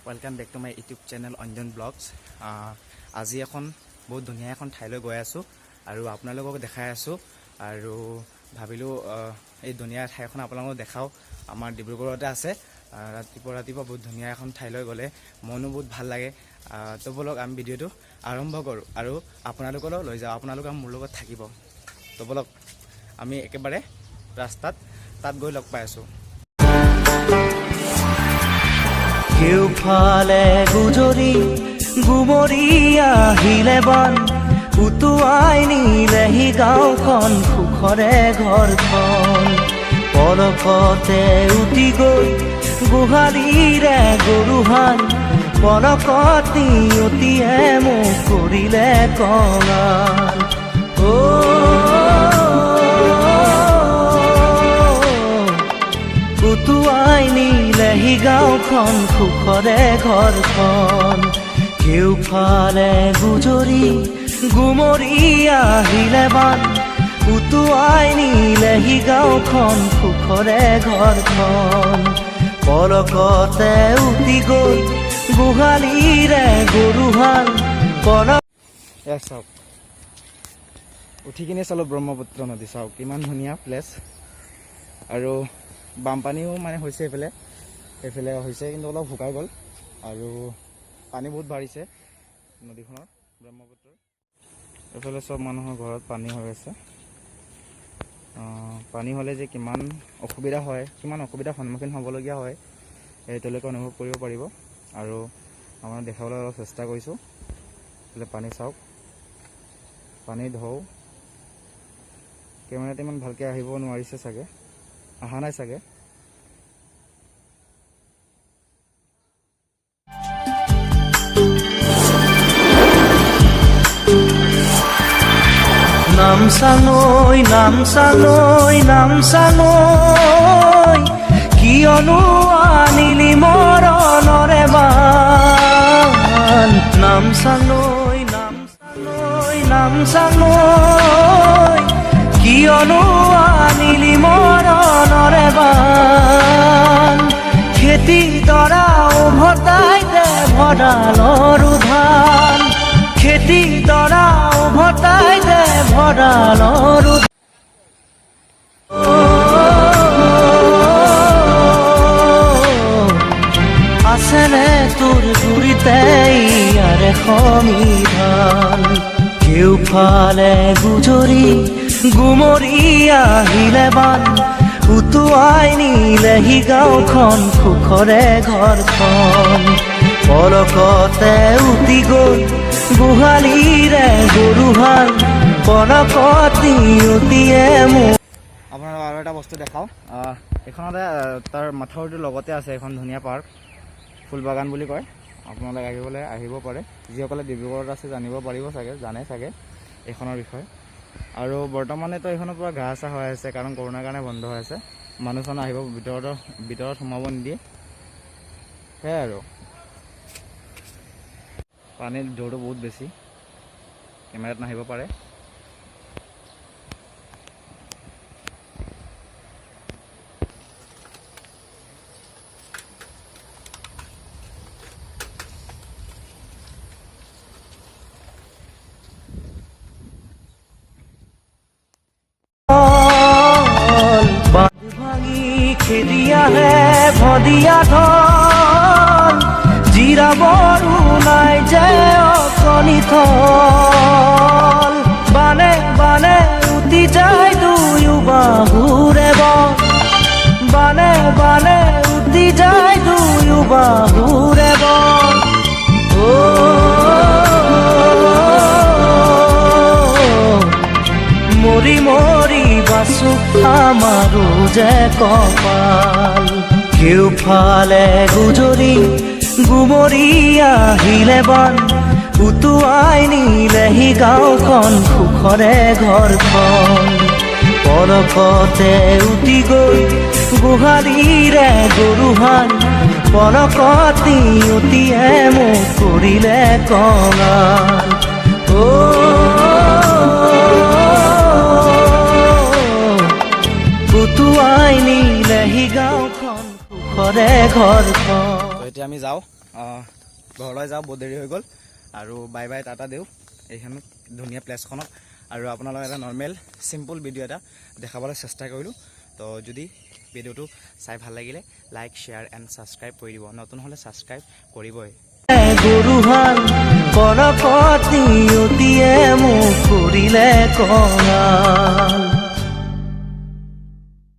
Welcome back to my YouTube channel Anjan blogs. आज এখন बहुत धुनिया এখন ঠাইলৈ গৈ আছো আৰু আপোনালোকক দেখাই আছো আৰু ভাবিলো এই ধুনিয়া ঠাইখন আপোনালোকক দেখাও। আমাৰ ডিব্ৰুগড়তে আছে। ৰাতিপুৱা বহুত ধুনিয়া এখন ঠাইলৈ গলে মনো বহুত ভাল লাগে। তো বলক আমি ভিডিওটো আৰম্ভ কৰো আৰু আপোনালোকলৈ লৈ যাও। আপোনালোক মোৰ লগত থাকিব। তো বলক আমি একেবাৰে ৰাস্তাত তাত গৈ লগ পাই আছো। কেউফালে গুজৰি গুমৰি আহিলে বান উটুৱাই নিলেহি গাঁওখন সুখৰে ঘৰখন পলকতে উটি গৈ গোহালিৰে গৰুহাল পলকত নিয়তিয়ে মোক কৰিলে কঙাল। উটুৱাই নিলেহি গাঁওখন সুখৰে ঘৰখন কেউফালে গুজৰি গুমৰি আহিলে বান উটুৱাই নিলেহি গাঁওখন সুখৰে ঘৰখন পলকতে উটি গৈ গোহালিৰে গৰুহাল চাওক উঠি কিনে চালো ব্ৰহ্মপুত্ৰ নদী। চাওক কিমান ধুনীয়া প্লেচ আৰু বানপানীও মানে হৈছে এইফালে হৈছে কিন্তু অলপ শুকাই গ'ল আৰু পানী বহুত বাঢ়িছে নদীখনৰ ব্ৰহ্মপুত্ৰৰ। এইফালে চব মানুহৰ ঘৰত পানী হৈ আছে। পানী হ'লে যে কিমান অসুবিধা হয়, কিমান অসুবিধাৰ সন্মুখীন হ'বলগীয়া হয় তেওঁলোকে অনুভৱ কৰিব পাৰিব আৰু আমাৰ দেখাবলৈ অলপ চেষ্টা কৰিছোঁ। এইফালে পানী চাওক, পানী ঢৌ কেমেৰাতে ইমান ভালকৈ আহিব নোৱাৰিছে চাগে, অহা নাই চাগে। নামচাঙৈ নামচাঙৈ নামচাঙৈ কিয়নো আনিলি মৰণৰে বান নামচাঙৈ নামচাঙৈ নামচাঙৈ কিয়নো আনিলি মৰণৰে বান খেতি দৰা উভতাই দে ভঁৰালৰ ধান খেতি দৰা উভতাই দে ভঁৰালৰ আছেনে তোৰ গুৰিতে ইয়াৰে সমিধান কেউফালে গুজৰি গুমৰি আহিলে বান উটুৱাই নিলেহি গাঁওখন সুখৰে ঘৰখন পলকতে উটি গৈ গোহালিৰে গৰুহাল পলকত নিয়তিয়ে মোক। আপোনালোকক আৰু এটা বস্তু দেখাওঁ। এইখনতে তাৰ মাথাউৰিটোৰ লগতে আছে এখন ধুনীয়া পাৰ্ক, ফুলবাগান বুলি কয়। আপোনালোকে আহিব পাৰে। যিসকলে ডিব্ৰুগড়ত আছে জানিব পাৰিব চাগে, জানে চাগে এইখনৰ বিষয়ে। আৰু বৰ্তমানেতো এইখনৰ পৰা ঘাঁহ চাহ হৈ আছে কাৰণ কৰোণাৰ কাৰণে বন্ধ হৈ আছে। মানুহ চানুহ আহিব ভিতৰত সোমাব নিদিয়ে। সেয়াই আৰু পানীৰ ঢৌটো বহুত বেছি, কেমেৰাত নাহিব পাৰে। ভাঙি খেদি আহে ভদিয়া ধন জিৰাবৰো নাই যে অকণি থল বানে বানে উটি যায় দুয়ো বাহুৰে বন বানে বানে উটি যায় দুয়ো বাহুৰে বন মৰি মৰি বাচো আমাৰো যে কপাল কেউফালে গুজৰি গুমৰি আহিলে বান উটুৱাই নিলেহি গাঁওখন সুখৰে ঘৰখন পলকতে উটি গৈ গোহালিৰে গৰুহাল পলকত নিয়তিয়ে মোক কৰিলে কঙাল। উটুৱাই নিলেহি গাঁওখন সুখৰে ঘৰখন। এতিয়া আমি যাওঁ ঘৰলৈ যাওঁ, বহুত দেৰি হৈ গ'ল। আৰু বাই বাই, টাটা দিওঁ এইখন ধুনীয়া প্লেচখনত। আৰু আপোনালোকক এটা নৰ্মেল চিম্পুল ভিডিঅ' এটা দেখাবলৈ চেষ্টা কৰিলোঁ। তো যদি ভিডিঅ'টো চাই ভাল লাগিলে লাইক, শ্বেয়াৰ এণ্ড ছাবস্ক্ৰাইব কৰি দিব। নতুন হ'লে ছাবস্ক্ৰাইব কৰিবই। গৰুহাল পৰপতি অতিয়ে মোক কৰিলে কঙাল।